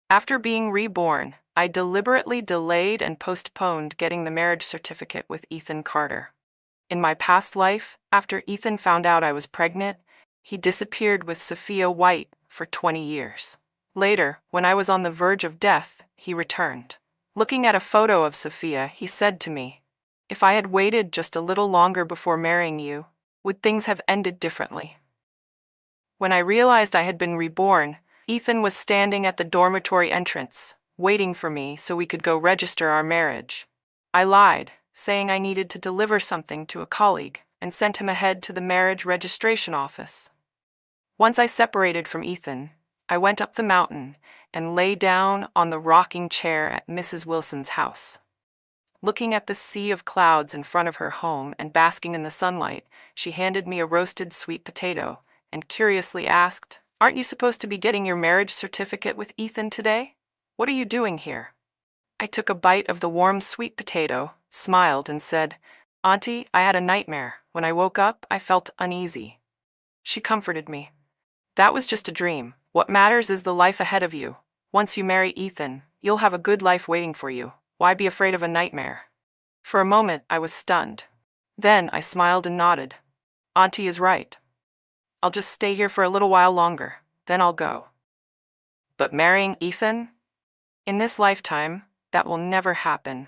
After being reborn, I deliberately delayed and postponed getting the marriage certificate with Ethan Carter. In my past life, after Ethan found out I was pregnant, he disappeared with Sophia White for 20 years. Later, when I was on the verge of death, he returned. Looking at a photo of Sophia, he said to me, "If I had waited just a little longer before marrying you, would things have ended differently?" When I realized I had been reborn, Ethan was standing at the dormitory entrance, waiting for me so we could go register our marriage. I lied, saying I needed to deliver something to a colleague, and sent him ahead to the marriage registration office. Once I separated from Ethan, I went up the mountain and lay down on the rocking chair at Mrs. Wilson's house. Looking at the sea of clouds in front of her home and basking in the sunlight, she handed me a roasted sweet potato and curiously asked, "Aren't you supposed to be getting your marriage certificate with Ethan today? What are you doing here?" I took a bite of the warm sweet potato, smiled, and said, "Auntie, I had a nightmare. When I woke up, I felt uneasy." She comforted me. "That was just a dream. What matters is the life ahead of you. Once you marry Ethan, you'll have a good life waiting for you. Why be afraid of a nightmare?" For a moment, I was stunned. Then I smiled and nodded. "Auntie is right. I'll just stay here for a little while longer, then I'll go." But marrying Ethan? In this lifetime, that will never happen.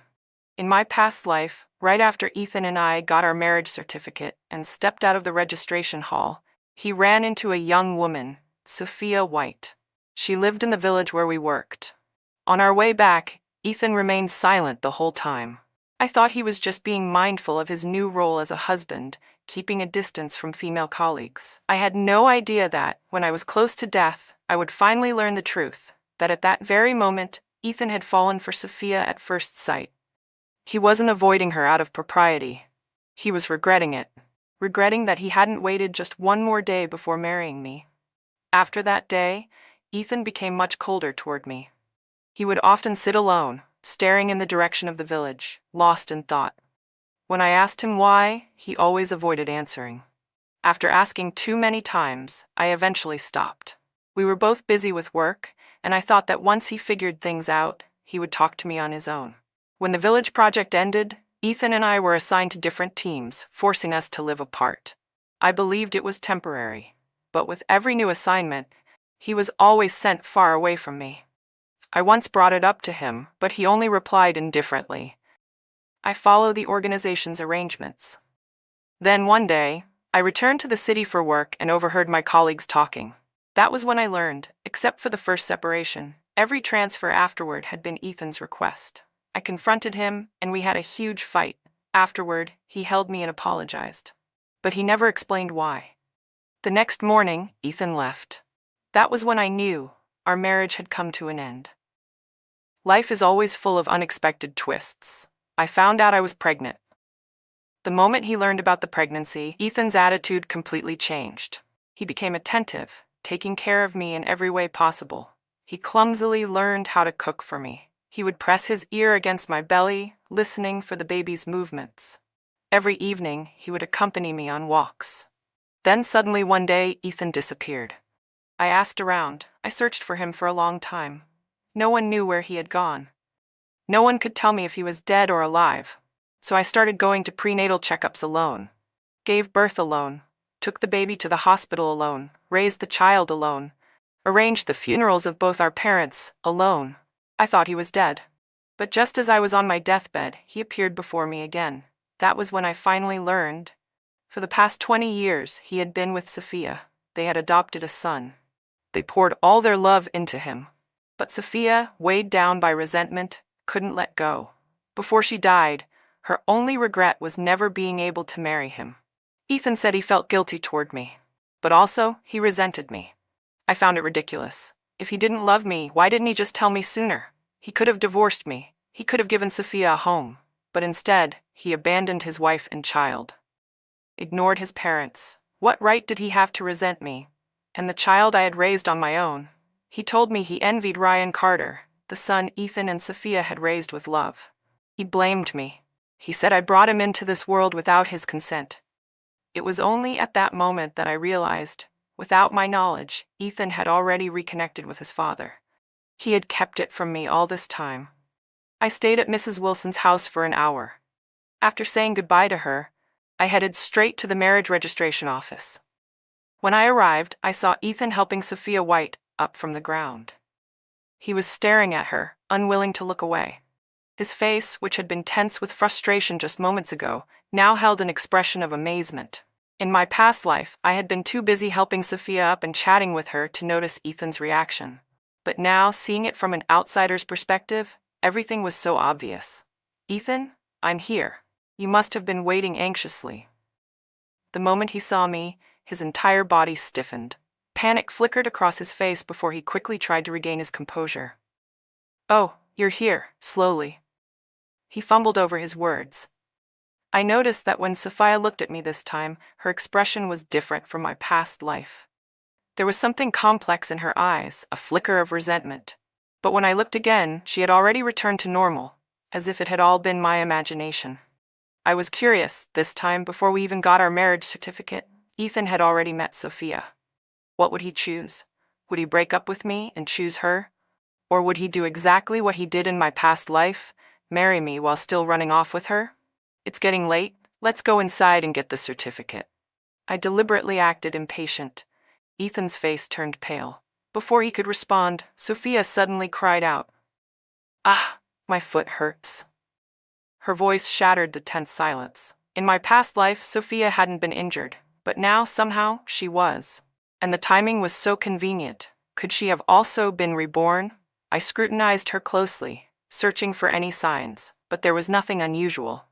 In my past life, right after Ethan and I got our marriage certificate and stepped out of the registration hall, he ran into a young woman, Sophia White. She lived in the village where we worked. On our way back, Ethan remained silent the whole time. I thought he was just being mindful of his new role as a husband, keeping a distance from female colleagues. I had no idea that, when I was close to death, I would finally learn the truth, that at that very moment, Ethan had fallen for Sophia at first sight. He wasn't avoiding her out of propriety. He was regretting it, regretting that he hadn't waited just one more day before marrying me. After that day, Ethan became much colder toward me. He would often sit alone, staring in the direction of the village, lost in thought. When I asked him why, he always avoided answering. After asking too many times, I eventually stopped. We were both busy with work, and I thought that once he figured things out, he would talk to me on his own. When the village project ended, Ethan and I were assigned to different teams, forcing us to live apart. I believed it was temporary, but with every new assignment, he was always sent far away from me. I once brought it up to him, but he only replied indifferently, "I follow the organization's arrangements." Then one day, I returned to the city for work and overheard my colleagues talking. That was when I learned, except for the first separation, every transfer afterward had been Ethan's request. I confronted him, and we had a huge fight. Afterward, he held me and apologized. But he never explained why. The next morning, Ethan left. That was when I knew our marriage had come to an end. Life is always full of unexpected twists. I found out I was pregnant. The moment he learned about the pregnancy, Ethan's attitude completely changed. He became attentive, taking care of me in every way possible. He clumsily learned how to cook for me. He would press his ear against my belly, listening for the baby's movements. Every evening, he would accompany me on walks. Then suddenly one day, Ethan disappeared. I asked around. I searched for him for a long time. No one knew where he had gone. No one could tell me if he was dead or alive. So I started going to prenatal checkups alone. Gave birth alone. Took the baby to the hospital alone. Raised the child alone. Arranged the funerals of both our parents alone. I thought he was dead. But just as I was on my deathbed, he appeared before me again. That was when I finally learned. For the past 20 years, he had been with Sophia. They had adopted a son. They poured all their love into him. But Sophia, weighed down by resentment, couldn't let go. Before she died, her only regret was never being able to marry him. Ethan said he felt guilty toward me. But also, he resented me. I found it ridiculous. If he didn't love me, why didn't he just tell me sooner? He could have divorced me. He could have given Sophia a home. But instead, he abandoned his wife and child. Ignored his parents. What right did he have to resent me? And the child I had raised on my own. He told me he envied Ryan Carter, the son Ethan and Sophia had raised with love. He blamed me. He said I brought him into this world without his consent. It was only at that moment that I realized, without my knowledge, Ethan had already reconnected with his father. He had kept it from me all this time. I stayed at Mrs. Wilson's house for an hour. After saying goodbye to her, I headed straight to the marriage registration office. When I arrived, I saw Ethan helping Sophia White up from the ground. He was staring at her, unwilling to look away. His face, which had been tense with frustration just moments ago, now held an expression of amazement. In my past life, I had been too busy helping Sophia up and chatting with her to notice Ethan's reaction. But now, seeing it from an outsider's perspective, everything was so obvious. "Ethan, I'm here. You must have been waiting anxiously." The moment he saw me, his entire body stiffened. Panic flickered across his face before he quickly tried to regain his composure. "Oh, you're here," slowly. He fumbled over his words. I noticed that when Sophia looked at me this time, her expression was different from my past life. There was something complex in her eyes, a flicker of resentment. But when I looked again, she had already returned to normal, as if it had all been my imagination. I was curious, this time, before we even got our marriage certificate, Ethan had already met Sophia. What would he choose? Would he break up with me and choose her? Or would he do exactly what he did in my past life, marry me while still running off with her? "It's getting late. Let's go inside and get the certificate." I deliberately acted impatient. Ethan's face turned pale. Before he could respond, Sophia suddenly cried out, "Ah, my foot hurts." Her voice shattered the tense silence. In my past life, Sophia hadn't been injured, but now, somehow, she was. And the timing was so convenient. Could she have also been reborn? I scrutinized her closely, searching for any signs, but there was nothing unusual.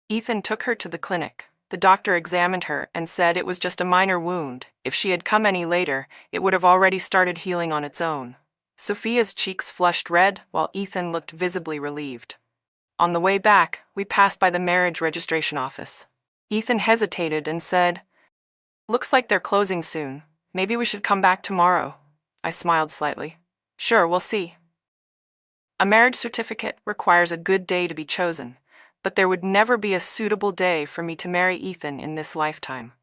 Ethan took her to the clinic. The doctor examined her and said it was just a minor wound. If she had come any later, it would have already started healing on its own. Sophia's cheeks flushed red, while Ethan looked visibly relieved. On the way back, we passed by the marriage registration office. Ethan hesitated and said, "Looks like they're closing soon. Maybe we should come back tomorrow." I smiled slightly. "Sure, we'll see." A marriage certificate requires a good day to be chosen, but there would never be a suitable day for me to marry Ethan in this lifetime.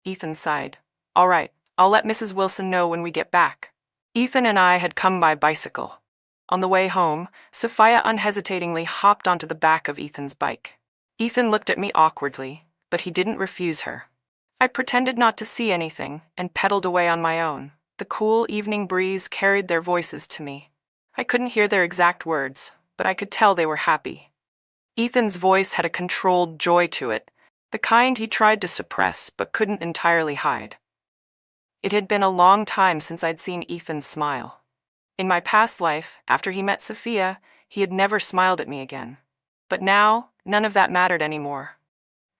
Ethan sighed. "All right, I'll let Mrs. Wilson know when we get back." Ethan and I had come by bicycle. On the way home, Sophia unhesitatingly hopped onto the back of Ethan's bike. Ethan looked at me awkwardly, but he didn't refuse her. I pretended not to see anything and pedaled away on my own. The cool evening breeze carried their voices to me. I couldn't hear their exact words, but I could tell they were happy. Ethan's voice had a controlled joy to it, the kind he tried to suppress but couldn't entirely hide. It had been a long time since I'd seen Ethan smile. In my past life, after he met Sophia, he had never smiled at me again. But now, none of that mattered anymore.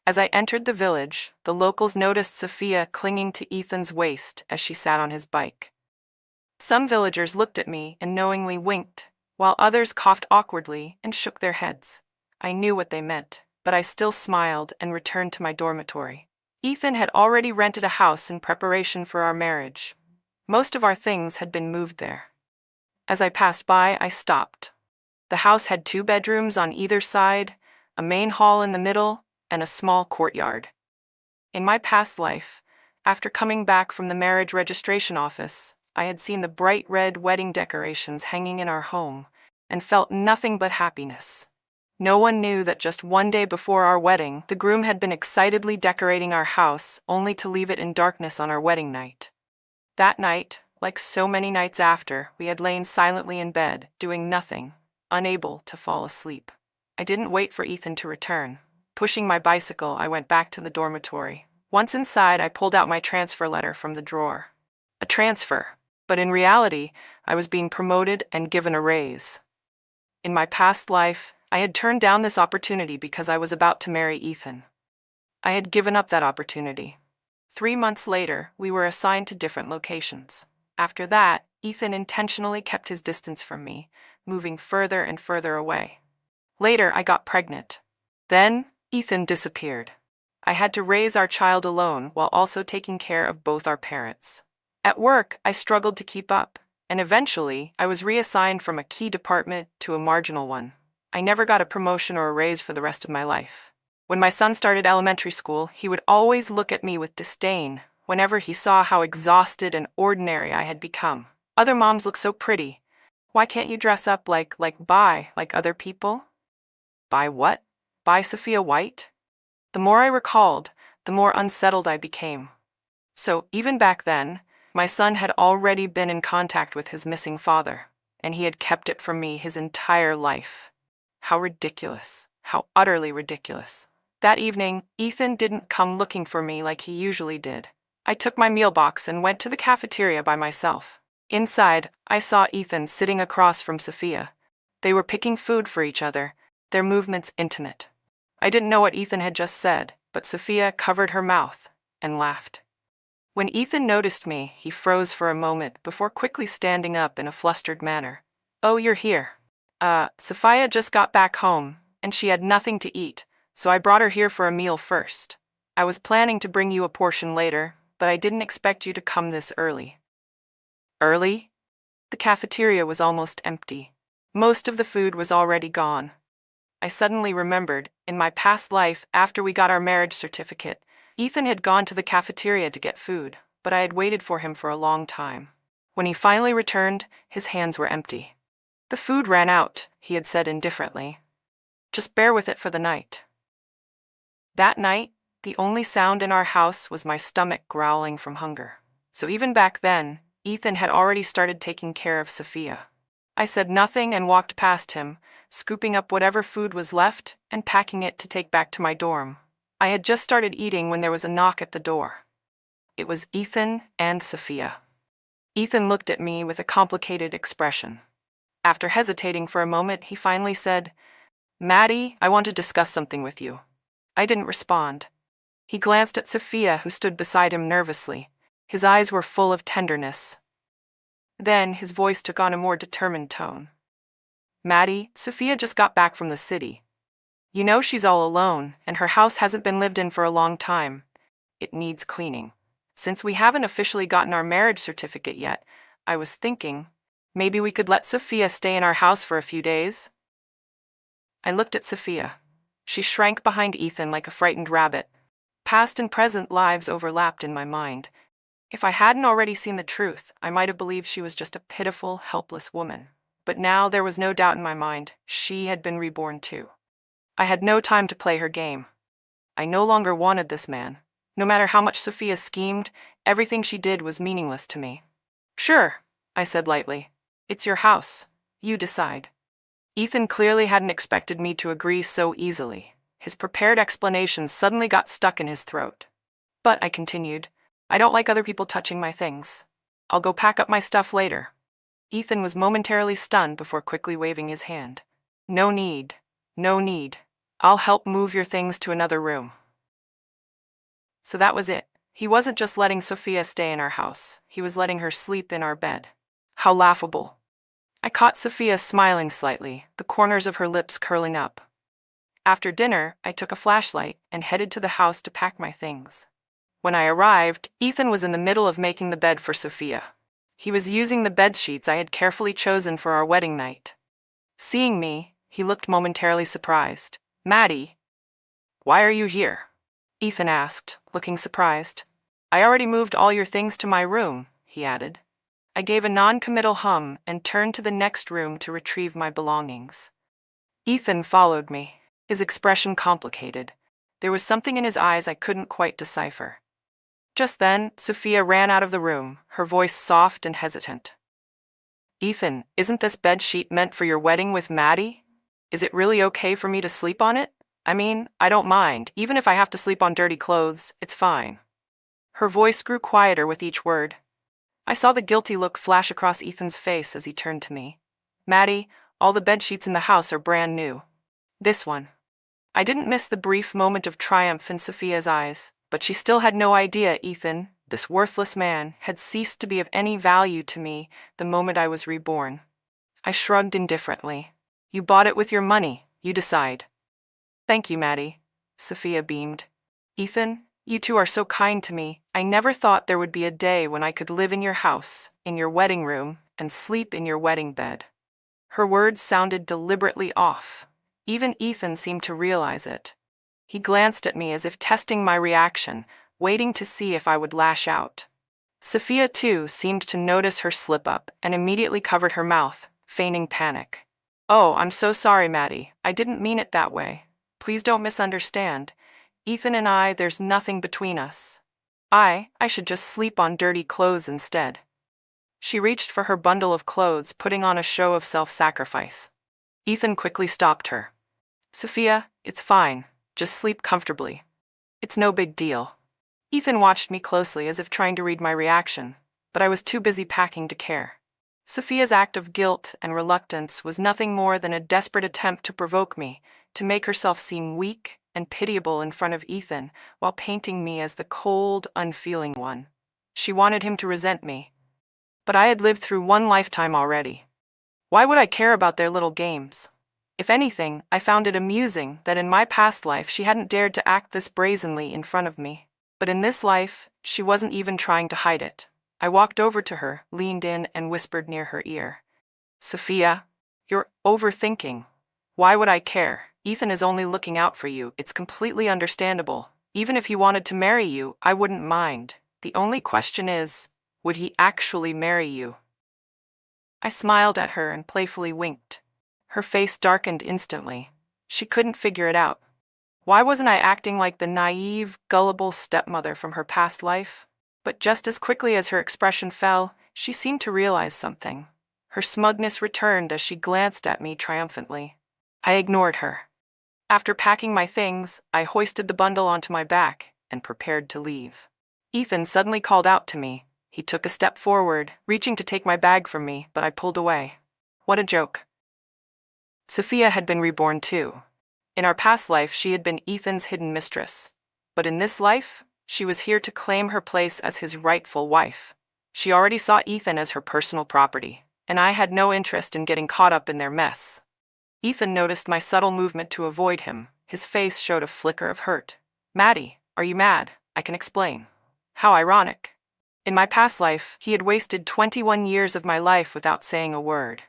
As I entered the village, the locals noticed Sophia clinging to Ethan's waist as she sat on his bike. Some villagers looked at me and knowingly winked, while others coughed awkwardly and shook their heads. I knew what they meant, but I still smiled and returned to my dormitory. Ethan had already rented a house in preparation for our marriage. Most of our things had been moved there. As I passed by, I stopped. The house had 2 bedrooms on either side, a main hall in the middle, and a small courtyard. In my past life, after coming back from the marriage registration office, I had seen the bright red wedding decorations hanging in our home, and felt nothing but happiness. No one knew that just one day before our wedding, the groom had been excitedly decorating our house, only to leave it in darkness on our wedding night. That night, like so many nights after, we had lain silently in bed, doing nothing, unable to fall asleep. I didn't wait for Ethan to return. Pushing my bicycle, I went back to the dormitory. Once inside, I pulled out my transfer letter from the drawer. A transfer, but in reality, I was being promoted and given a raise. In my past life, I had turned down this opportunity because I was about to marry Ethan. I had given up that opportunity. 3 months later, we were assigned to different locations. After that, Ethan intentionally kept his distance from me, moving further and further away. Later, I got pregnant. Then, Ethan disappeared. I had to raise our child alone while also taking care of both our parents. At work, I struggled to keep up, and eventually, I was reassigned from a key department to a marginal one. I never got a promotion or a raise for the rest of my life. When my son started elementary school, he would always look at me with disdain whenever he saw how exhausted and ordinary I had become. Other moms look so pretty. Why can't you dress up like other people? By what? By Sophia White? The more I recalled, the more unsettled I became. So, even back then, my son had already been in contact with his missing father, and he had kept it from me his entire life. How ridiculous. How utterly ridiculous. That evening, Ethan didn't come looking for me like he usually did. I took my meal box and went to the cafeteria by myself. Inside, I saw Ethan sitting across from Sophia. They were picking food for each other, their movements intimate. I didn't know what Ethan had just said, but Sophia covered her mouth and laughed. When Ethan noticed me, he froze for a moment before quickly standing up in a flustered manner. "Oh, you're here. Sophia just got back home, and she had nothing to eat, so I brought her here for a meal first. I was planning to bring you a portion later, but I didn't expect you to come this early." Early? The cafeteria was almost empty. Most of the food was already gone. I suddenly remembered, in my past life, after we got our marriage certificate, Ethan had gone to the cafeteria to get food, but I had waited for him for a long time. When he finally returned, his hands were empty. "The food ran out," he had said indifferently. "Just bear with it for the night." That night, the only sound in our house was my stomach growling from hunger. So even back then, Ethan had already started taking care of Sophia. I said nothing and walked past him, scooping up whatever food was left and packing it to take back to my dorm. I had just started eating when there was a knock at the door. It was Ethan and Sophia. Ethan looked at me with a complicated expression. After hesitating for a moment, he finally said, "Maddie, I want to discuss something with you." I didn't respond. He glanced at Sophia, who stood beside him nervously. His eyes were full of tenderness. Then his voice took on a more determined tone. "Maddie, Sophia just got back from the city. You know she's all alone, and her house hasn't been lived in for a long time. It needs cleaning. Since we haven't officially gotten our marriage certificate yet, I was thinking, maybe we could let Sophia stay in our house for a few days." I looked at Sophia. She shrank behind Ethan like a frightened rabbit. Past and present lives overlapped in my mind. If I hadn't already seen the truth, I might have believed she was just a pitiful, helpless woman. But now there was no doubt in my mind, she had been reborn too. I had no time to play her game. I no longer wanted this man. No matter how much Sophia schemed, everything she did was meaningless to me. "Sure," I said lightly. "It's your house. You decide." Ethan clearly hadn't expected me to agree so easily. His prepared explanations suddenly got stuck in his throat. "But," I continued, "I don't like other people touching my things. I'll go pack up my stuff later." Ethan was momentarily stunned before quickly waving his hand. "No need. No need. I'll help move your things to another room." So that was it. He wasn't just letting Sophia stay in our house. He was letting her sleep in our bed. How laughable. I caught Sophia smiling slightly, the corners of her lips curling up. After dinner, I took a flashlight and headed to the house to pack my things. When I arrived, Ethan was in the middle of making the bed for Sophia. He was using the bed sheets I had carefully chosen for our wedding night. Seeing me, he looked momentarily surprised. "Maddie, why are you here?" Ethan asked, looking surprised. "I already moved all your things to my room," he added. I gave a non-committal hum and turned to the next room to retrieve my belongings. Ethan followed me, his expression complicated. There was something in his eyes I couldn't quite decipher. Just then, Sophia ran out of the room, her voice soft and hesitant. "Ethan, isn't this bed sheet meant for your wedding with Maddie? Is it really okay for me to sleep on it? I mean, I don't mind. Even if I have to sleep on dirty clothes, it's fine." Her voice grew quieter with each word. I saw the guilty look flash across Ethan's face as he turned to me. "Maddie, all the bed sheets in the house are brand new. This one." I didn't miss the brief moment of triumph in Sophia's eyes, but she still had no idea Ethan, this worthless man, had ceased to be of any value to me the moment I was reborn. I shrugged indifferently. "You bought it with your money, you decide." "Thank you, Maddie," Sophia beamed. "Ethan, you two are so kind to me. I never thought there would be a day when I could live in your house, in your wedding room, and sleep in your wedding bed." Her words sounded deliberately off. Even Ethan seemed to realize it. He glanced at me as if testing my reaction, waiting to see if I would lash out. Sophia, too, seemed to notice her slip-up and immediately covered her mouth, feigning panic. "Oh, I'm so sorry, Maddie. I didn't mean it that way. Please don't misunderstand. Ethan and I, there's nothing between us. I should just sleep on dirty clothes instead." She reached for her bundle of clothes, putting on a show of self-sacrifice. Ethan quickly stopped her. "Sophia, it's fine. Just sleep comfortably. It's no big deal." Ethan watched me closely as if trying to read my reaction, but I was too busy packing to care. Sophia's act of guilt and reluctance was nothing more than a desperate attempt to provoke me, to make herself seem weak and pitiable in front of Ethan, while painting me as the cold, unfeeling one. She wanted him to resent me. But I had lived through one lifetime already. Why would I care about their little games? If anything, I found it amusing that in my past life she hadn't dared to act this brazenly in front of me. But in this life, she wasn't even trying to hide it. I walked over to her, leaned in, and whispered near her ear. "Sophia, you're overthinking. Why would I care? Ethan is only looking out for you. It's completely understandable. Even if he wanted to marry you, I wouldn't mind. The only question is, would he actually marry you?" I smiled at her and playfully winked. Her face darkened instantly. She couldn't figure it out. Why wasn't I acting like the naive, gullible stepmother from her past life? But just as quickly as her expression fell, she seemed to realize something. Her smugness returned as she glanced at me triumphantly. I ignored her. After packing my things, I hoisted the bundle onto my back and prepared to leave. Ethan suddenly called out to me. He took a step forward, reaching to take my bag from me, but I pulled away. What a joke. Sophia had been reborn too. In our past life, she had been Ethan's hidden mistress. But in this life, she was here to claim her place as his rightful wife. She already saw Ethan as her personal property, and I had no interest in getting caught up in their mess. Ethan noticed my subtle movement to avoid him. His face showed a flicker of hurt. "Maddie, are you mad? I can explain." How ironic. In my past life, he had wasted 21 years of my life without saying a word.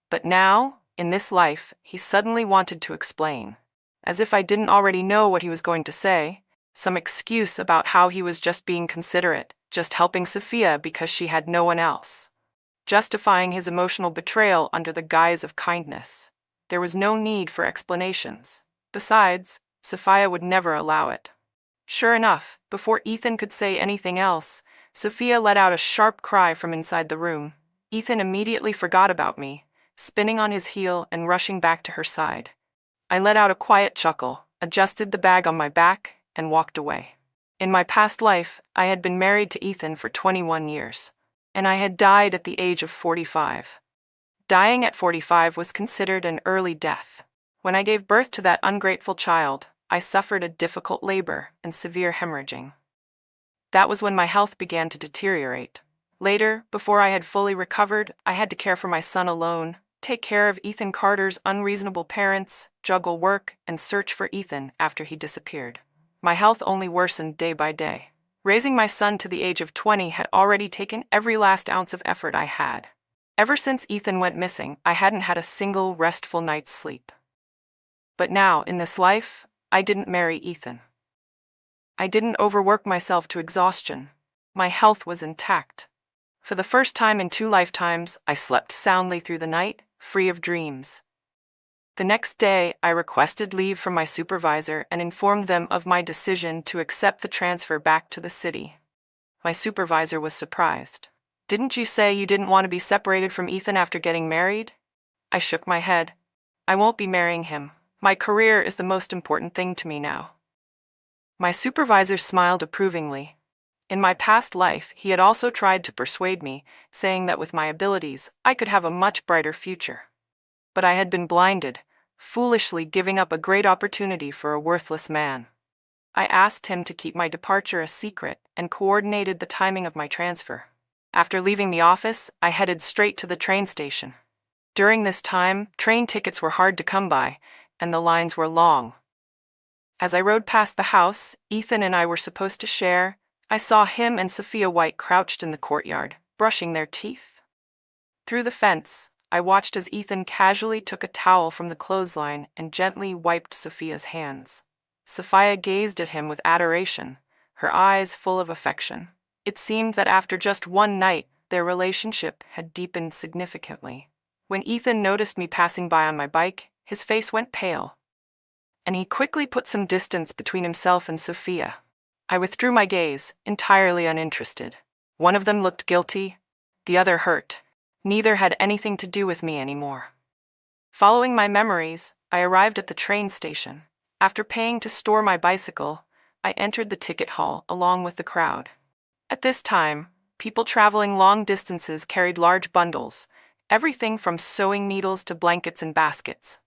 But now, in this life, he suddenly wanted to explain. As if I didn't already know what he was going to say. Some excuse about how he was just being considerate, just helping Sophia because she had no one else. Justifying his emotional betrayal under the guise of kindness. There was no need for explanations. Besides, Sophia would never allow it. Sure enough, before Ethan could say anything else, Sophia let out a sharp cry from inside the room. Ethan immediately forgot about me, spinning on his heel and rushing back to her side. I let out a quiet chuckle, adjusted the bag on my back, and walked away. In my past life, I had been married to Ethan for 21 years, and I had died at the age of 45. Dying at 45 was considered an early death. When I gave birth to that ungrateful child, I suffered a difficult labor and severe hemorrhaging. That was when my health began to deteriorate. Later, before I had fully recovered, I had to care for my son alone, take care of Ethan Carter's unreasonable parents, juggle work, and search for Ethan after he disappeared. My health only worsened day by day. Raising my son to the age of 20 had already taken every last ounce of effort I had. Ever since Ethan went missing, I hadn't had a single restful night's sleep. But now, in this life, I didn't marry Ethan. I didn't overwork myself to exhaustion. My health was intact. For the first time in 2 lifetimes, I slept soundly through the night, free of dreams. The next day, I requested leave from my supervisor and informed them of my decision to accept the transfer back to the city. My supervisor was surprised. "Didn't you say you didn't want to be separated from Ethan after getting married?" I shook my head. "I won't be marrying him. My career is the most important thing to me now." My supervisor smiled approvingly. In my past life, he had also tried to persuade me, saying that with my abilities, I could have a much brighter future. But I had been blinded, foolishly giving up a great opportunity for a worthless man. I asked him to keep my departure a secret and coordinated the timing of my transfer. After leaving the office, I headed straight to the train station. During this time, train tickets were hard to come by, and the lines were long. As I rode past the house Ethan and I were supposed to share, I saw him and Sophia White crouched in the courtyard, brushing their teeth. Through the fence, I watched as Ethan casually took a towel from the clothesline and gently wiped Sophia's hands. Sophia gazed at him with adoration, her eyes full of affection. It seemed that after just one night, their relationship had deepened significantly. When Ethan noticed me passing by on my bike, his face went pale, and he quickly put some distance between himself and Sophia. I withdrew my gaze, entirely uninterested. One of them looked guilty, the other hurt. Neither had anything to do with me anymore. Following my memories, I arrived at the train station. After paying to store my bicycle, I entered the ticket hall along with the crowd. At this time, people traveling long distances carried large bundles, everything from sewing needles to blankets and baskets.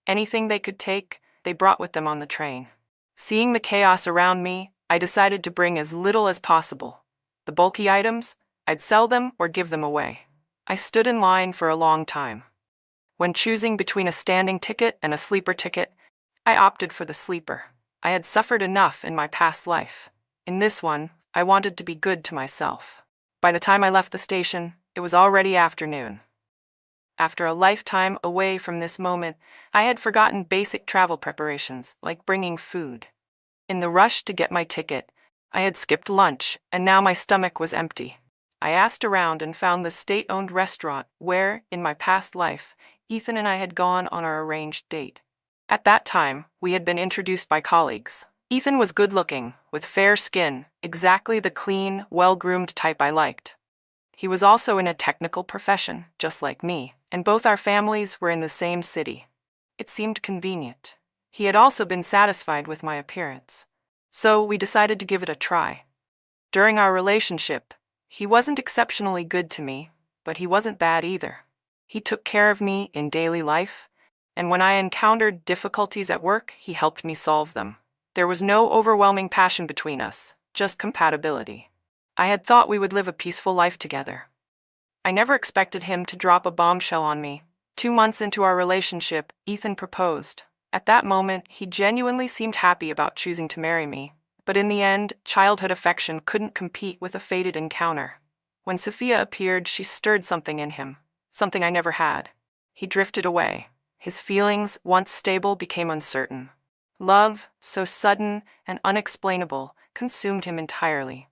Anything they could take, they brought with them on the train. Seeing the chaos around me, I decided to bring as little as possible. The bulky items, I'd sell them or give them away. I stood in line for a long time. When choosing between a standing ticket and a sleeper ticket, I opted for the sleeper. I had suffered enough in my past life. In this one, I wanted to be good to myself. By the time I left the station, it was already afternoon. After a lifetime away from this moment, I had forgotten basic travel preparations, like bringing food. In the rush to get my ticket, I had skipped lunch, and now my stomach was empty. I asked around and found the state-owned restaurant where, in my past life, Ethan and I had gone on our arranged date. At that time, we had been introduced by colleagues. Ethan was good-looking, with fair skin, exactly the clean, well-groomed type I liked. He was also in a technical profession, just like me, and both our families were in the same city. It seemed convenient. He had also been satisfied with my appearance. So we decided to give it a try. During our relationship, he wasn't exceptionally good to me, but he wasn't bad either. He took care of me in daily life, and when I encountered difficulties at work, he helped me solve them. There was no overwhelming passion between us, just compatibility. I had thought we would live a peaceful life together. I never expected him to drop a bombshell on me. 2 months into our relationship, Ethan proposed. At that moment, he genuinely seemed happy about choosing to marry me. But in the end, childhood affection couldn't compete with a fated encounter. When Sophia appeared, she stirred something in him, something I never had. He drifted away. His feelings, once stable, became uncertain. Love, so sudden and unexplainable, consumed him entirely.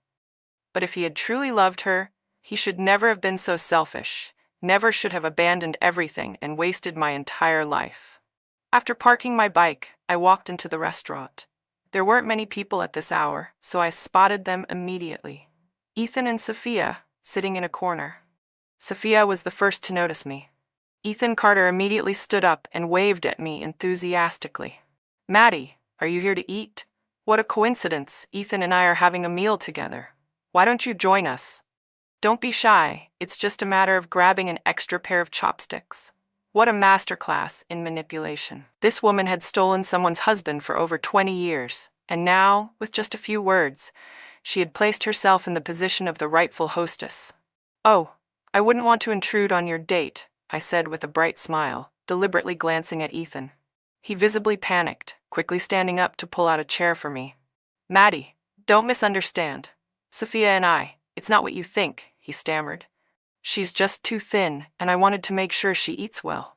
But if he had truly loved her, he should never have been so selfish, never should have abandoned everything and wasted my entire life. After parking my bike, I walked into the restaurant. There weren't many people at this hour, so I spotted them immediately. Ethan and Sophia, sitting in a corner. Sophia was the first to notice me. Ethan Carter immediately stood up and waved at me enthusiastically. "Maddie, are you here to eat? What a coincidence, Ethan and I are having a meal together. Why don't you join us? Don't be shy, it's just a matter of grabbing an extra pair of chopsticks." What a masterclass in manipulation. This woman had stolen someone's husband for over 20 years, and now, with just a few words, she had placed herself in the position of the rightful hostess. "Oh, I wouldn't want to intrude on your date," I said with a bright smile, deliberately glancing at Ethan. He visibly panicked, quickly standing up to pull out a chair for me. "Maddie, don't misunderstand. Sophia and I, it's not what you think," he stammered. "She's just too thin, and I wanted to make sure she eats well."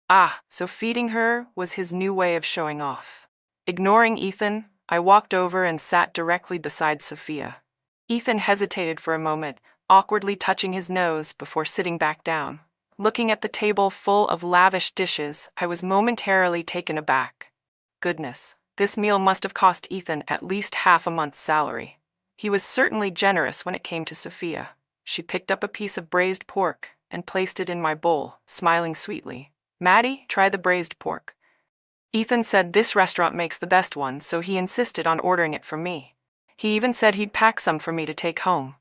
Ah, so feeding her was his new way of showing off. Ignoring Ethan, I walked over and sat directly beside Sophia. Ethan hesitated for a moment, awkwardly touching his nose before sitting back down. Looking at the table full of lavish dishes, I was momentarily taken aback. Goodness, this meal must have cost Ethan at least half a month's salary. He was certainly generous when it came to Sophia. She picked up a piece of braised pork and placed it in my bowl, smiling sweetly. "Maddie, try the braised pork." Ethan said this restaurant makes the best one, so he insisted on ordering it for me. He even said he'd pack some for me to take home.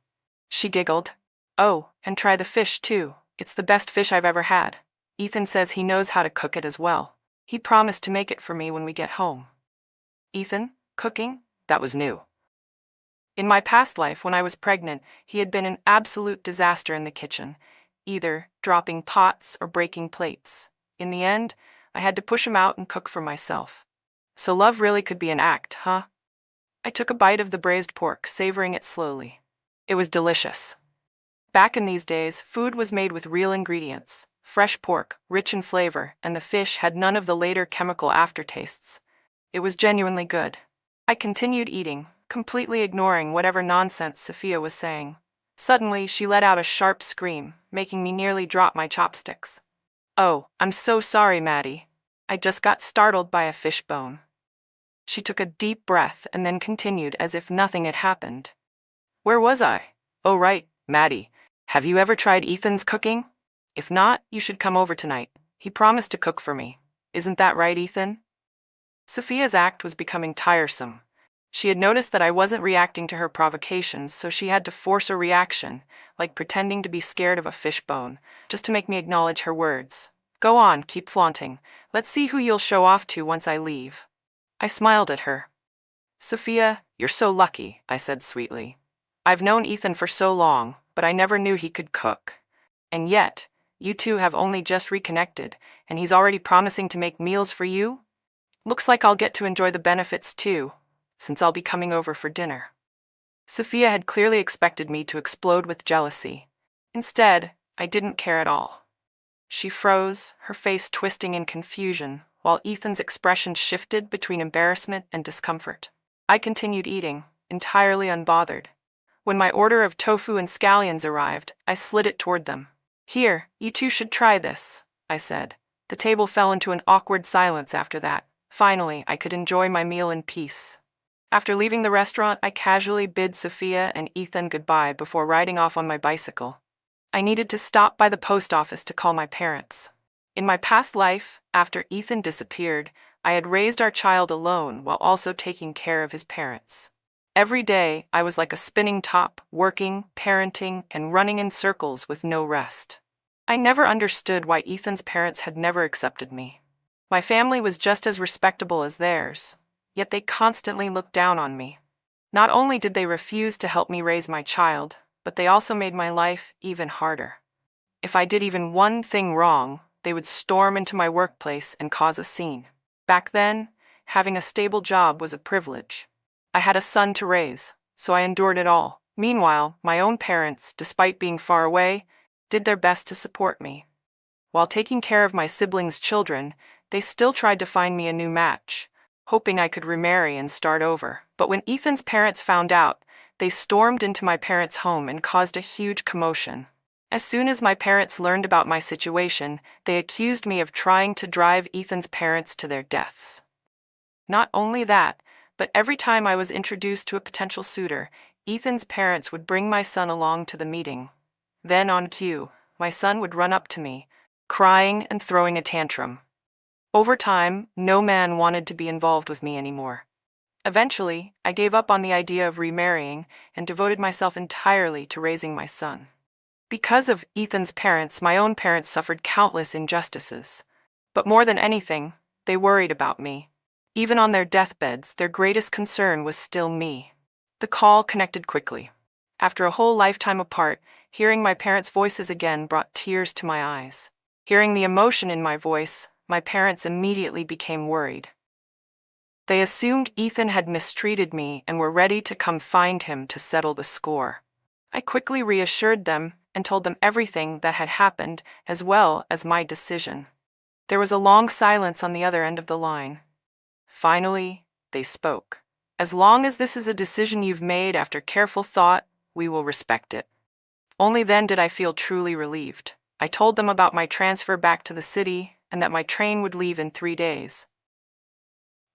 She giggled. "Oh, and try the fish too. It's the best fish I've ever had. Ethan says he knows how to cook it as well. He promised to make it for me when we get home." Ethan? Cooking? That was new. In my past life, when I was pregnant, he had been an absolute disaster in the kitchen, either dropping pots or breaking plates. In the end, I had to push him out and cook for myself. So love really could be an act, huh? I took a bite of the braised pork, savoring it slowly. It was delicious. Back in these days, food was made with real ingredients. Fresh pork, rich in flavor, and the fish had none of the later chemical aftertastes. It was genuinely good. I continued eating, completely ignoring whatever nonsense Sophia was saying. Suddenly, she let out a sharp scream, making me nearly drop my chopsticks. "Oh, I'm so sorry, Maddie. I just got startled by a fishbone." She took a deep breath and then continued as if nothing had happened. "Where was I? Oh right, Maddie. Have you ever tried Ethan's cooking? If not, you should come over tonight. He promised to cook for me. Isn't that right, Ethan?" Sophia's act was becoming tiresome. She had noticed that I wasn't reacting to her provocations, so she had to force a reaction, like pretending to be scared of a fishbone, just to make me acknowledge her words. "Go on, keep flaunting. Let's see who you'll show off to once I leave." I smiled at her. "Sophia, you're so lucky," I said sweetly. "I've known Ethan for so long, but I never knew he could cook. And yet, you two have only just reconnected, and he's already promising to make meals for you? Looks like I'll get to enjoy the benefits too, since I'll be coming over for dinner." Sophia had clearly expected me to explode with jealousy. Instead, I didn't care at all. She froze, her face twisting in confusion, while Ethan's expression shifted between embarrassment and discomfort. I continued eating, entirely unbothered. When my order of tofu and scallions arrived, I slid it toward them. "Here, you two should try this," I said. The table fell into an awkward silence after that. Finally, I could enjoy my meal in peace. After leaving the restaurant, I casually bid Sophia and Ethan goodbye before riding off on my bicycle. I needed to stop by the post office to call my parents. In my past life, after Ethan disappeared, I had raised our child alone while also taking care of his parents. Every day, I was like a spinning top, working, parenting, and running in circles with no rest. I never understood why Ethan's parents had never accepted me. My family was just as respectable as theirs, yet they constantly looked down on me. Not only did they refuse to help me raise my child, but they also made my life even harder. If I did even one thing wrong, they would storm into my workplace and cause a scene. Back then, having a stable job was a privilege. I had a son to raise, so I endured it all. Meanwhile, my own parents, despite being far away, did their best to support me. While taking care of my siblings' children, they still tried to find me a new match, hoping I could remarry and start over. But when Ethan's parents found out, they stormed into my parents' home and caused a huge commotion. As soon as my parents learned about my situation, they accused me of trying to drive Ethan's parents to their deaths. Not only that, but every time I was introduced to a potential suitor, Ethan's parents would bring my son along to the meeting. Then, on cue, my son would run up to me, crying and throwing a tantrum. Over time, no man wanted to be involved with me anymore. Eventually, I gave up on the idea of remarrying and devoted myself entirely to raising my son. Because of Ethan's parents, my own parents suffered countless injustices. But more than anything, they worried about me. Even on their deathbeds, their greatest concern was still me. The call connected quickly. After a whole lifetime apart, hearing my parents' voices again brought tears to my eyes. Hearing the emotion in my voice, my parents immediately became worried. They assumed Ethan had mistreated me and were ready to come find him to settle the score. I quickly reassured them and told them everything that had happened, as well as my decision. There was a long silence on the other end of the line. Finally, they spoke. "As long as this is a decision you've made after careful thought, we will respect it." Only then did I feel truly relieved. I told them about my transfer back to the city and that my train would leave in 3 days.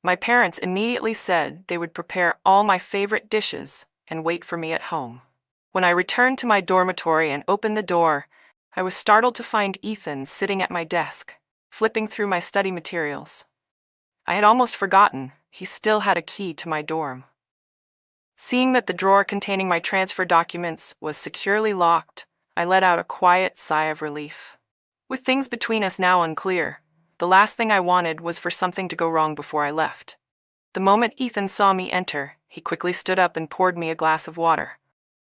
My parents immediately said they would prepare all my favorite dishes and wait for me at home. When I returned to my dormitory and opened the door, I was startled to find Ethan sitting at my desk, flipping through my study materials. I had almost forgotten he still had a key to my dorm. Seeing that the drawer containing my transfer documents was securely locked, I let out a quiet sigh of relief. With things between us now unclear, the last thing I wanted was for something to go wrong before I left. The moment Ethan saw me enter, he quickly stood up and poured me a glass of water.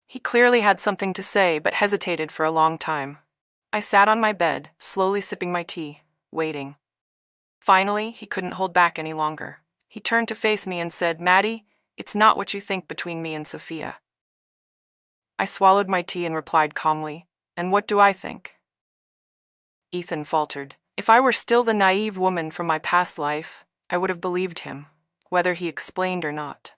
He clearly had something to say, but hesitated for a long time. I sat on my bed, slowly sipping my tea, waiting. Finally, he couldn't hold back any longer. He turned to face me and said, "Maddie, it's not what you think between me and Sophia." I swallowed my tea and replied calmly, "And what do I think?" Ethan faltered. If I were still the naive woman from my past life, I would have believed him, whether he explained or not.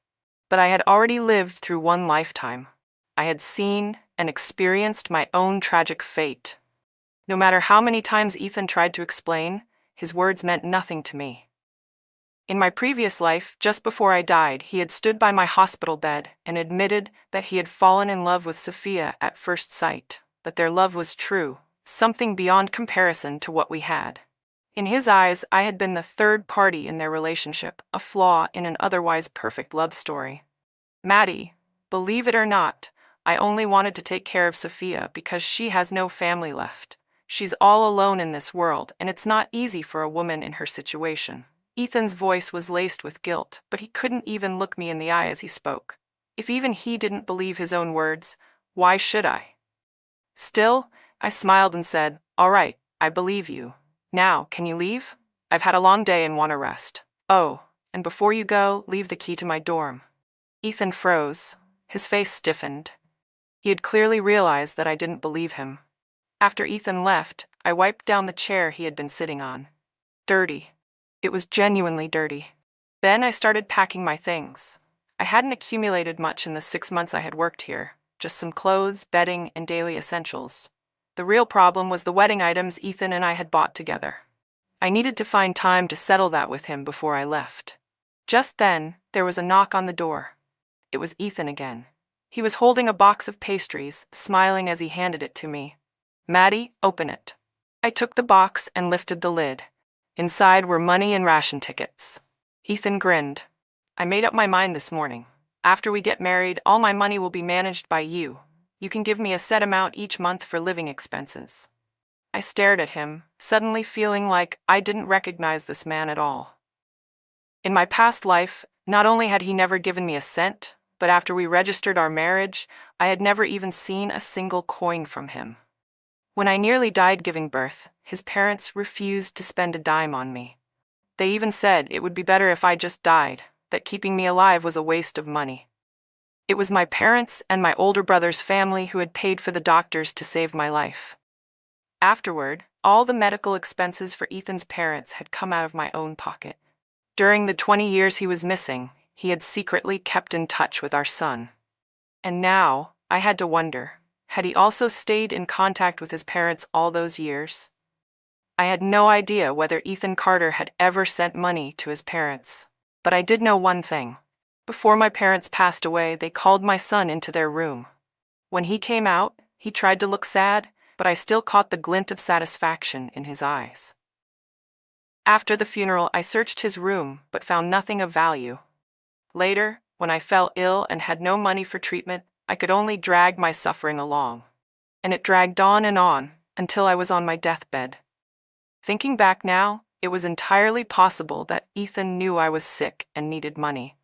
But I had already lived through one lifetime. I had seen and experienced my own tragic fate. No matter how many times Ethan tried to explain, his words meant nothing to me. In my previous life, just before I died, he had stood by my hospital bed and admitted that he had fallen in love with Sophia at first sight, that their love was true, something beyond comparison to what we had. In his eyes, I had been the third party in their relationship, a flaw in an otherwise perfect love story. Maddie, believe it or not, I only wanted to take care of Sophia because she has no family left. She's all alone in this world, and it's not easy for a woman in her situation. Ethan's voice was laced with guilt, but he couldn't even look me in the eye as he spoke. If even he didn't believe his own words, why should I? Still, I smiled and said, "All right, I believe you. Now, can you leave? I've had a long day and want to rest. Oh, and before you go, leave the key to my dorm." Ethan froze. His face stiffened. He had clearly realized that I didn't believe him. After Ethan left, I wiped down the chair he had been sitting on. Dirty. It was genuinely dirty. Then I started packing my things. I hadn't accumulated much in the 6 months I had worked here, just some clothes, bedding, and daily essentials. The real problem was the wedding items Ethan and I had bought together. I needed to find time to settle that with him before I left. Just then, there was a knock on the door. It was Ethan again. He was holding a box of pastries, smiling as he handed it to me. "Maddie, open it." I took the box and lifted the lid. Inside were money and ration tickets. Ethan grinned. "I made up my mind this morning. After we get married, all my money will be managed by you. You can give me a set amount each month for living expenses." I stared at him, suddenly feeling like I didn't recognize this man at all. In my past life, not only had he never given me a cent, but after we registered our marriage, I had never even seen a single coin from him. When I nearly died giving birth, his parents refused to spend a dime on me. They even said it would be better if I just died, that keeping me alive was a waste of money. It was my parents and my older brother's family who had paid for the doctors to save my life. Afterward, all the medical expenses for Ethan's parents had come out of my own pocket. During the 20 years he was missing, he had secretly kept in touch with our son. And now, I had to wonder, had he also stayed in contact with his parents all those years? I had no idea whether Ethan Carter had ever sent money to his parents. But I did know one thing. Before my parents passed away, they called my son into their room. When he came out, he tried to look sad, but I still caught the glint of satisfaction in his eyes. After the funeral, I searched his room, but found nothing of value. Later, when I fell ill and had no money for treatment, I could only drag my suffering along. And it dragged on and on, until I was on my deathbed. Thinking back now, it was entirely possible that Ethan knew I was sick and needed money.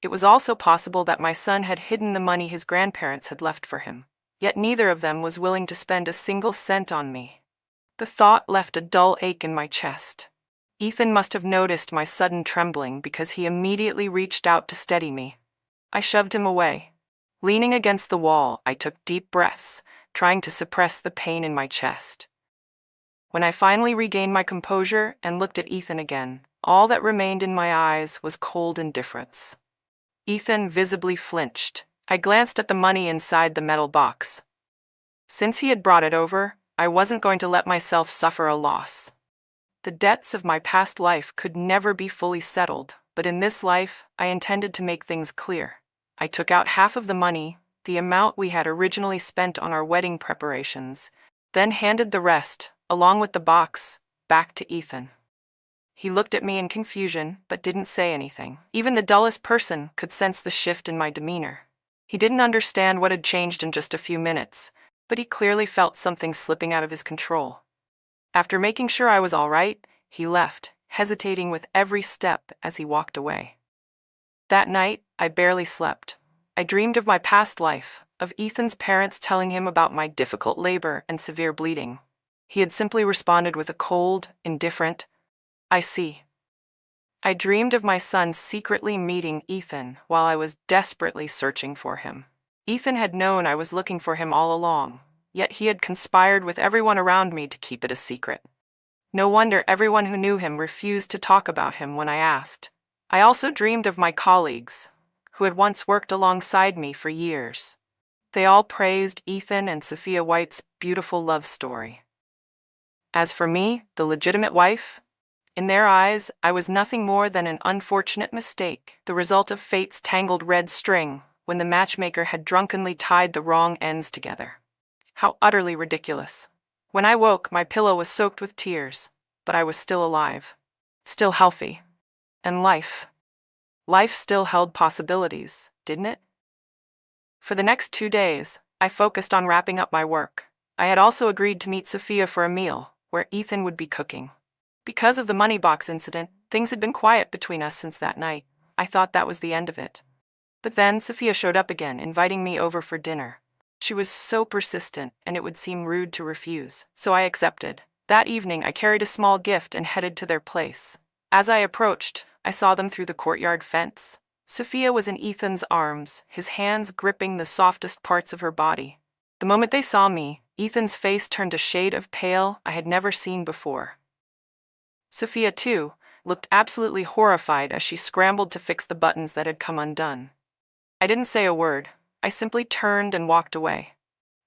It was also possible that my son had hidden the money his grandparents had left for him, yet neither of them was willing to spend a single cent on me. The thought left a dull ache in my chest. Ethan must have noticed my sudden trembling because he immediately reached out to steady me. I shoved him away. Leaning against the wall, I took deep breaths, trying to suppress the pain in my chest. When I finally regained my composure and looked at Ethan again, all that remained in my eyes was cold indifference. Ethan visibly flinched. I glanced at the money inside the metal box. Since he had brought it over, I wasn't going to let myself suffer a loss. The debts of my past life could never be fully settled, but in this life, I intended to make things clear. I took out half of the money, the amount we had originally spent on our wedding preparations, then handed the rest, along with the box, back to Ethan. He looked at me in confusion, but didn't say anything. Even the dullest person could sense the shift in my demeanor. He didn't understand what had changed in just a few minutes, but he clearly felt something slipping out of his control. After making sure I was all right, he left, hesitating with every step as he walked away. That night, I barely slept. I dreamed of my past life, of Ethan's parents telling him about my difficult labor and severe bleeding. He had simply responded with a cold, indifferent, "I see." I dreamed of my son secretly meeting Ethan while I was desperately searching for him. Ethan had known I was looking for him all along, yet he had conspired with everyone around me to keep it a secret. No wonder everyone who knew him refused to talk about him when I asked. I also dreamed of my colleagues, who had once worked alongside me for years. They all praised Ethan and Sophia White's beautiful love story. As for me, the legitimate wife, in their eyes, I was nothing more than an unfortunate mistake, the result of fate's tangled red string, when the matchmaker had drunkenly tied the wrong ends together. How utterly ridiculous. When I woke, my pillow was soaked with tears, but I was still alive, still healthy. And life still held possibilities, didn't it? For the next 2 days, I focused on wrapping up my work. I had also agreed to meet Sophia for a meal, where Ethan would be cooking. Because of the money box incident, things had been quiet between us since that night. I thought that was the end of it. But then Sophia showed up again, inviting me over for dinner. She was so persistent, and it would seem rude to refuse, so I accepted. That evening, I carried a small gift and headed to their place. As I approached, I saw them through the courtyard fence. Sophia was in Ethan's arms, his hands gripping the softest parts of her body. The moment they saw me, Ethan's face turned a shade of pale I had never seen before. Sophia, too, looked absolutely horrified as she scrambled to fix the buttons that had come undone. I didn't say a word. I simply turned and walked away.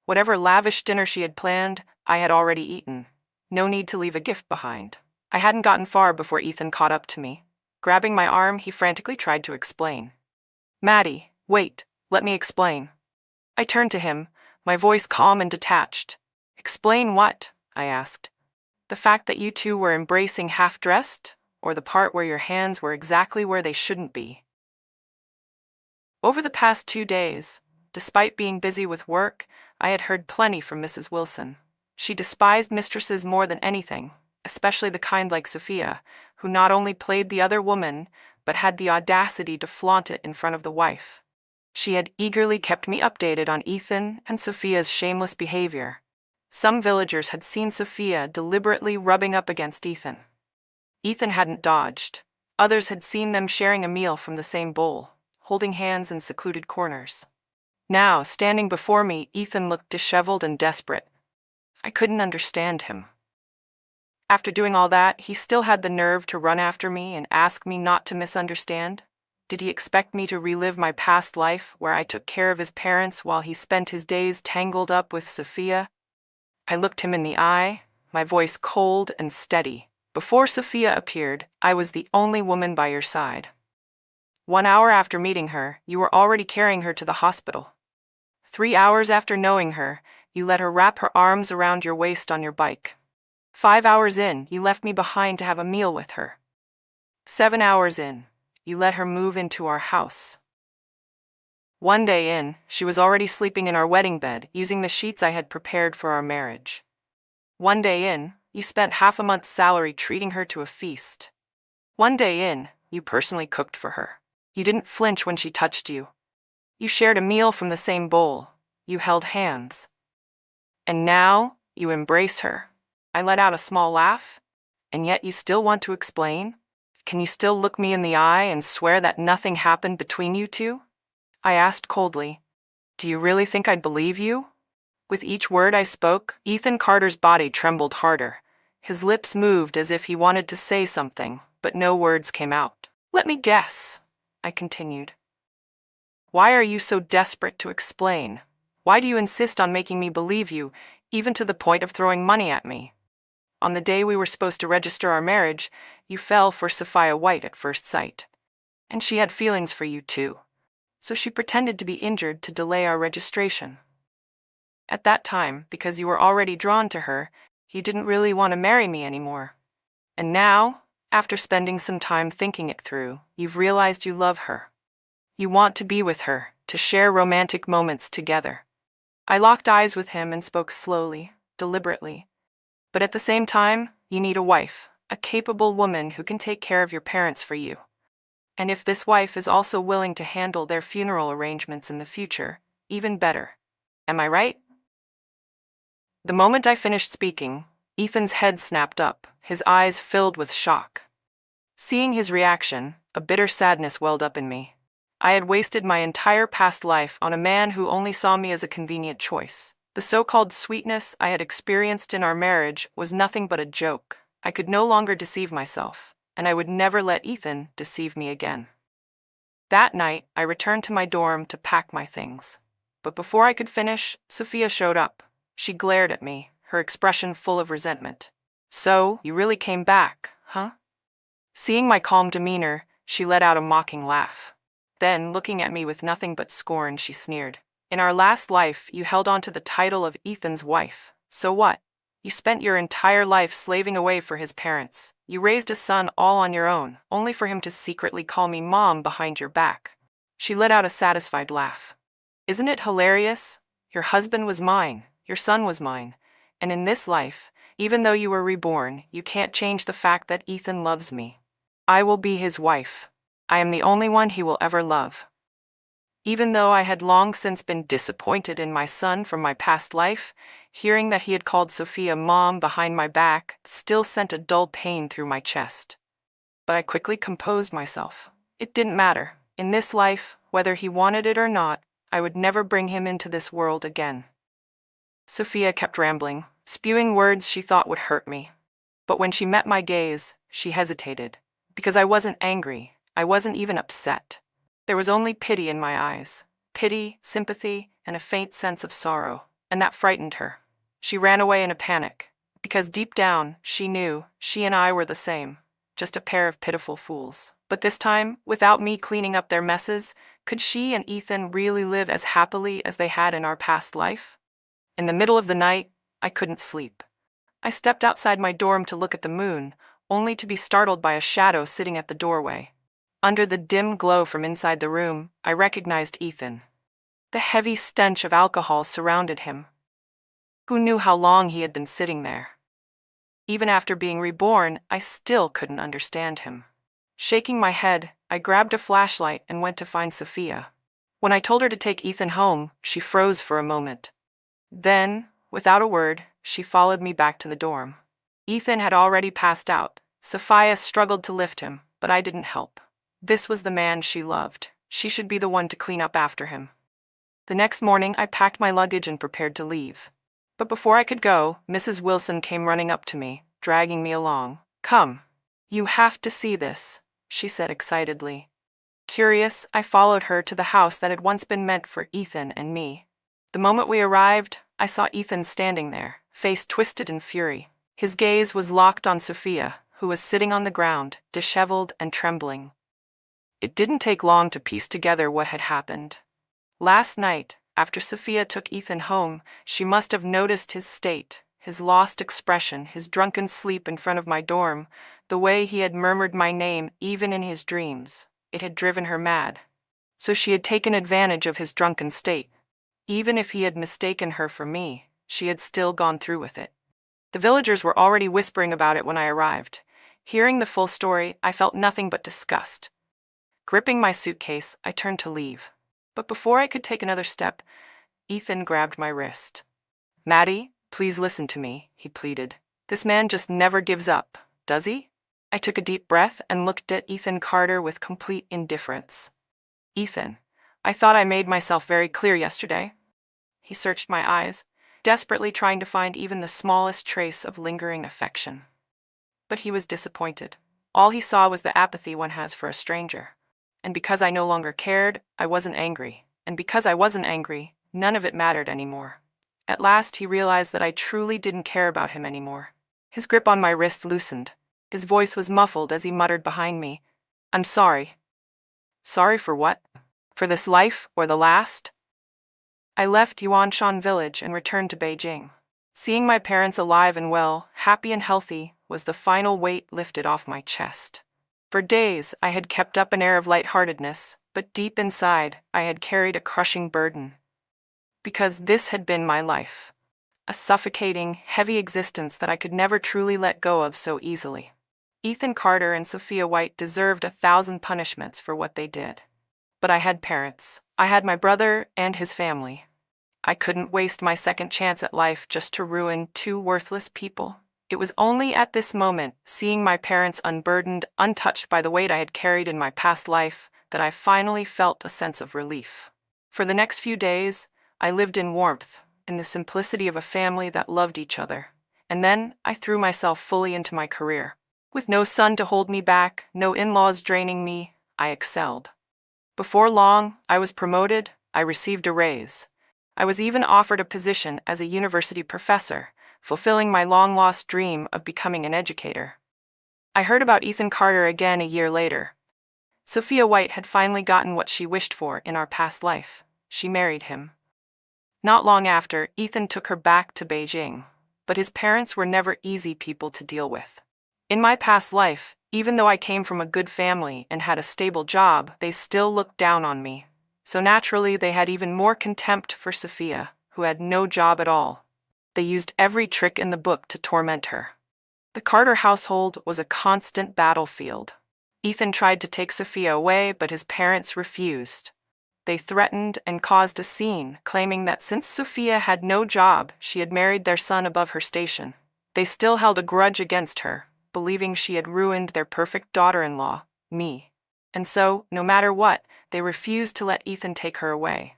Whatever lavish dinner she had planned, I had already eaten. No need to leave a gift behind. I hadn't gotten far before Ethan caught up to me. Grabbing my arm, he frantically tried to explain. "Maddie, wait, let me explain." I turned to him, my voice calm and detached. "Explain what?" I asked. "The fact that you two were embracing half-dressed, or the part where your hands were exactly where they shouldn't be?" Over the past 2 days, despite being busy with work, I had heard plenty from Mrs. Wilson. She despised mistresses more than anything, especially the kind like Sophia, who not only played the other woman, but had the audacity to flaunt it in front of the wife. She had eagerly kept me updated on Ethan and Sophia's shameless behavior. Some villagers had seen Sophia deliberately rubbing up against Ethan. Ethan hadn't dodged. Others had seen them sharing a meal from the same bowl, holding hands in secluded corners. Now, standing before me, Ethan looked disheveled and desperate. I couldn't understand him. After doing all that, he still had the nerve to run after me and ask me not to misunderstand? Did he expect me to relive my past life where I took care of his parents while he spent his days tangled up with Sophia? I looked him in the eye, my voice cold and steady. "Before Sophia appeared, I was the only woman by your side. 1 hour after meeting her, you were already carrying her to the hospital. 3 hours after knowing her, you let her wrap her arms around your waist on your bike. 5 hours in, you left me behind to have a meal with her. 7 hours in, you let her move into our house. 1 day in, she was already sleeping in our wedding bed, using the sheets I had prepared for our marriage. 1 day in, you spent half a month's salary treating her to a feast. 1 day in, you personally cooked for her. You didn't flinch when she touched you. You shared a meal from the same bowl. You held hands. And now, you embrace her." I let out a small laugh. "And yet you still want to explain? Can you still look me in the eye and swear that nothing happened between you two?" I asked coldly. "Do you really think I'd believe you?" With each word I spoke, Ethan Carter's body trembled harder. His lips moved as if he wanted to say something, but no words came out. "Let me guess," I continued. "Why are you so desperate to explain? Why do you insist on making me believe you, even to the point of throwing money at me? On the day we were supposed to register our marriage, you fell for Sophia White at first sight. And she had feelings for you too. So she pretended to be injured to delay our registration. At that time, because you were already drawn to her, you didn't really want to marry me anymore. And now, after spending some time thinking it through, you've realized you love her. You want to be with her, to share romantic moments together." I locked eyes with him and spoke slowly, deliberately. "But at the same time, you need a wife, a capable woman who can take care of your parents for you. And if this wife is also willing to handle their funeral arrangements in the future, even better. Am I right?" The moment I finished speaking, Ethan's head snapped up, his eyes filled with shock. Seeing his reaction, a bitter sadness welled up in me. I had wasted my entire past life on a man who only saw me as a convenient choice. The so-called sweetness I had experienced in our marriage was nothing but a joke. I could no longer deceive myself, and I would never let Ethan deceive me again. That night, I returned to my dorm to pack my things. But before I could finish, Sophia showed up. She glared at me, her expression full of resentment. "So, you really came back, huh?" Seeing my calm demeanor, she let out a mocking laugh. Then, looking at me with nothing but scorn, she sneered. "In our last life, you held on to the title of Ethan's wife. So what? You spent your entire life slaving away for his parents. You raised a son all on your own, only for him to secretly call me mom behind your back." She let out a satisfied laugh. "Isn't it hilarious? Your husband was mine, your son was mine, and in this life, even though you were reborn, you can't change the fact that Ethan loves me. I will be his wife. I am the only one he will ever love." Even though I had long since been disappointed in my son from my past life, hearing that he had called Sophia mom behind my back still sent a dull pain through my chest. But I quickly composed myself. It didn't matter. In this life, whether he wanted it or not, I would never bring him into this world again. Sophia kept rambling, spewing words she thought would hurt me. But when she met my gaze, she hesitated. Because I wasn't angry, I wasn't even upset. There was only pity in my eyes. Pity, sympathy, and a faint sense of sorrow. And that frightened her. She ran away in a panic. Because deep down, she knew she and I were the same. Just a pair of pitiful fools. But this time, without me cleaning up their messes, could she and Ethan really live as happily as they had in our past life? In the middle of the night, I couldn't sleep. I stepped outside my dorm to look at the moon, only to be startled by a shadow sitting at the doorway. Under the dim glow from inside the room, I recognized Ethan. The heavy stench of alcohol surrounded him. Who knew how long he had been sitting there? Even after being reborn, I still couldn't understand him. Shaking my head, I grabbed a flashlight and went to find Sophia. When I told her to take Ethan home, she froze for a moment. Then, without a word, she followed me back to the dorm. Ethan had already passed out. Sophia struggled to lift him, but I didn't help. This was the man she loved. She should be the one to clean up after him. The next morning, I packed my luggage and prepared to leave. But before I could go, Mrs. Wilson came running up to me, dragging me along. "Come. You have to see this," she said excitedly. Curious, I followed her to the house that had once been meant for Ethan and me. The moment we arrived, I saw Ethan standing there, face twisted in fury. His gaze was locked on Sophia, who was sitting on the ground, disheveled and trembling. It didn't take long to piece together what had happened. Last night, after Sophia took Ethan home, she must have noticed his state, his lost expression, his drunken sleep in front of my dorm, the way he had murmured my name even in his dreams. It had driven her mad. So she had taken advantage of his drunken state. Even if he had mistaken her for me, she had still gone through with it. The villagers were already whispering about it when I arrived. Hearing the full story, I felt nothing but disgust. Gripping my suitcase, I turned to leave. But before I could take another step, Ethan grabbed my wrist. "Maddie, please listen to me," he pleaded. "This man just never gives up, does he?" I took a deep breath and looked at Ethan Carter with complete indifference. "Ethan, I thought I made myself very clear yesterday." He searched my eyes, desperately trying to find even the smallest trace of lingering affection. But he was disappointed. All he saw was the apathy one has for a stranger. And because I no longer cared, I wasn't angry. And because I wasn't angry, none of it mattered anymore. At last he realized that I truly didn't care about him anymore. His grip on my wrist loosened. His voice was muffled as he muttered behind me, "I'm sorry." "Sorry for what? For this life or the last?" I left Yuanshan village and returned to Beijing. Seeing my parents alive and well, happy and healthy, was the final weight lifted off my chest. For days, I had kept up an air of lightheartedness, but deep inside, I had carried a crushing burden. Because this had been my life. A suffocating, heavy existence that I could never truly let go of so easily. Ethan Carter and Sophia White deserved 1,000 punishments for what they did. But I had parents. I had my brother and his family. I couldn't waste my second chance at life just to ruin two worthless people. It was only at this moment, seeing my parents unburdened, untouched by the weight I had carried in my past life, that I finally felt a sense of relief. For the next few days, I lived in warmth, in the simplicity of a family that loved each other. And then I threw myself fully into my career. With no son to hold me back, no in-laws draining me, I excelled. Before long, I was promoted, I received a raise. I was even offered a position as a university professor, fulfilling my long-lost dream of becoming an educator. I heard about Ethan Carter again a year later. Sophia White had finally gotten what she wished for in our past life. She married him. Not long after, Ethan took her back to Beijing, but his parents were never easy people to deal with. In my past life, even though I came from a good family and had a stable job, they still looked down on me. So naturally, they had even more contempt for Sophia, who had no job at all. They used every trick in the book to torment her. The Carter household was a constant battlefield. Ethan tried to take Sophia away, but his parents refused. They threatened and caused a scene, claiming that since Sophia had no job, she had married their son above her station. They still held a grudge against her, believing she had ruined their perfect daughter-in-law, me. And so, no matter what, they refused to let Ethan take her away.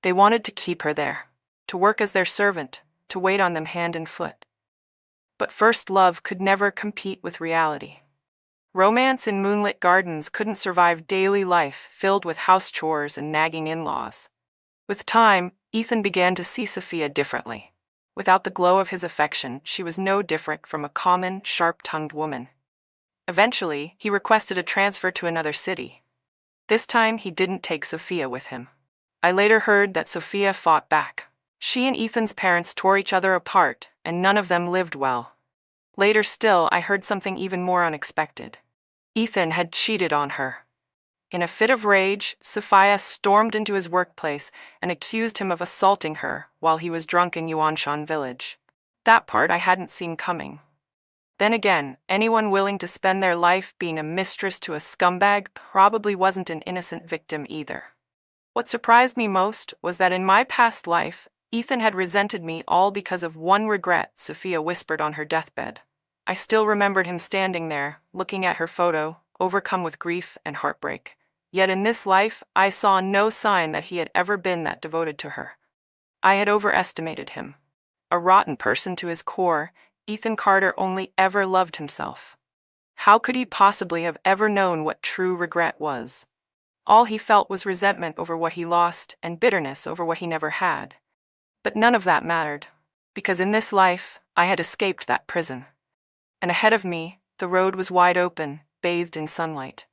They wanted to keep her there, to work as their servant, to wait on them hand and foot. But first love could never compete with reality. Romance in moonlit gardens couldn't survive daily life filled with house chores and nagging in-laws. With time, Ethan began to see Sophia differently. Without the glow of his affection, she was no different from a common, sharp-tongued woman. Eventually, he requested a transfer to another city. This time, he didn't take Sophia with him. I later heard that Sophia fought back. She and Ethan's parents tore each other apart, and none of them lived well. Later still, I heard something even more unexpected. Ethan had cheated on her. In a fit of rage, Sophia stormed into his workplace and accused him of assaulting her while he was drunk in Yuanshan village. That part I hadn't seen coming. Then again, anyone willing to spend their life being a mistress to a scumbag probably wasn't an innocent victim either. What surprised me most was that in my past life, Ethan had resented me all because of one regret Sophia whispered on her deathbed. I still remembered him standing there, looking at her photo, overcome with grief and heartbreak. Yet in this life, I saw no sign that he had ever been that devoted to her. I had overestimated him. A rotten person to his core, Ethan Carter only ever loved himself. How could he possibly have ever known what true regret was? All he felt was resentment over what he lost and bitterness over what he never had. But none of that mattered, because in this life, I had escaped that prison. And ahead of me, the road was wide open, bathed in sunlight.